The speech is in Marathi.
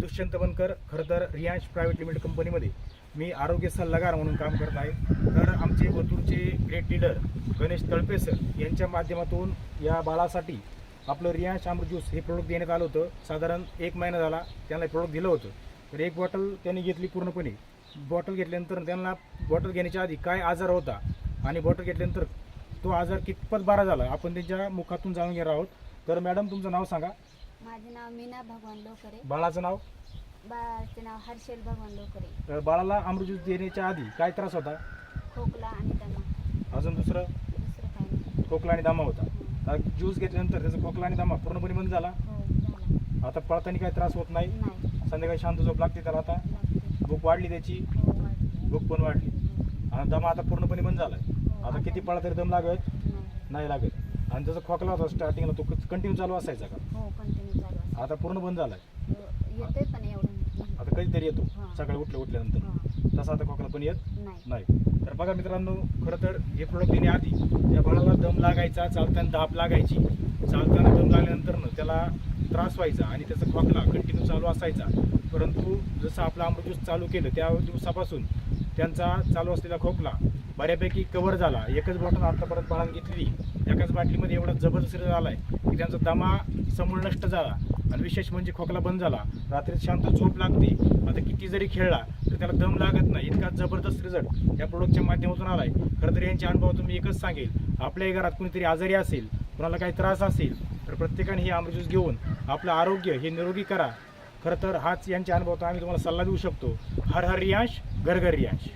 दुष्यंत बनकर. खरं तर रियांश प्रायव्हेट लिमिटेड कंपनीमध्ये मी आरोग्य सल्लागार म्हणून काम करत आहे. तर आमचे वतूरचे great leader Ganesh Talpe sir यांच्या माध्यमातून या बाळासाठी आपलं रियांश अमृत ज्यूस हे प्रोडक्ट देण्यात आलं होतं. साधारण 1 महिना झाला त्यांना प्रोडक्ट दिलं होतं. तर एक बॉटल त्यांनी घेतली पूर्णपणे. बॉटल घेतल्यानंतर त्यांना बॉटल घेण्याच्या आधी काय आजार होता आणि बॉटल घेतल्यानंतर तो आजार कितपत बरा झाला आपण त्यांच्या मुखातून जाणून घेणार आहोत. तर मॅडम तुमचं नाव सांगा. माझे नाव मीना भगवान लोकरे. बाळाचं नाव? बाळाचे नाव हर्षल भगवान लोकरे. तर बाळाला अमृत ज्यूस देण्याच्या आधी काय त्रास होता? खोकला आणि दमा. अजून दुसरं काही नाही. खोकला आणि दमा होता. तर ज्यूस घेतल्यानंतर त्याचा खोकला आणि दमा पूर्णपणे बंद झाला. हो झाला. आता पळताना काही त्रास होत नाही. नाही संध्याकाळी शांत झोप लागते त्याला. आता लागते. भूक वाढली त्याची. हो वाढली. भूक पण वाढली आणि दमा आता पूर्णपणे बंद झालाय. हो, आता किती पळा तरी दम लागत नाही. नाही लागत. आणि त्याचा खोकला होता स्टार्टिंगला तो कंटिन्यू चालू असायचा का? हो कंटिन्यू चालू असतं. आता पूर्ण बंद झालाय. येते पण एवढं नाही. आता कधीतरी येतो हां. सकाळी उठल्यानंतर. हां. तसा आता खोकला पण येत नाही. नाही. तर बघा मित्रांनो, खरं तर हे प्रोडक्ट देण्याआधी त्या बाळाला दम लागायचा, चालताना धाप लागायची. चालताना दम लागल्यानंतर त्याला त्रास व्हायचा आणि त्याचा खोकला कंटिन्यू चालू असायचा. परंतु जसं आपलं अमृत ज्यूस चालू केलं त्या दिवसापासून त्यांचा चालू असलेला खोकला बऱ्यापैकी कव्हर झाला. एकच बॉटल आतापर्यंत बाळाने घेतली. एकाच बाटलीमध्ये एवढा जबरदस्त रिझल्ट झाला आहे की त्यांचा दमा समूळ नष्ट झाला आणि विशेष म्हणजे खोकला बंद झाला. रात्री शांत झोप लागते. आता किती जरी खेळला तर त्याला दम लागत नाही. इतका जबरदस्त रिझल्ट या प्रोडक्टच्या माध्यमातून आला आहे. खरं तर यांच्या अनुभवातून मी एकच सांगेल, आपल्याही घरात कुणीतरी आजारी असेल, कुणाला काही त्रास असेल तर प्रत्येकाने हे अमृत ज्यूस घेऊन आपलं आरोग्य हे निरोगी करा. खरं तर हाच यांच्या अनुभवातून आम्ही तुम्हाला सल्ला देऊ शकतो. हर हर रियांश, घर घर रियांश.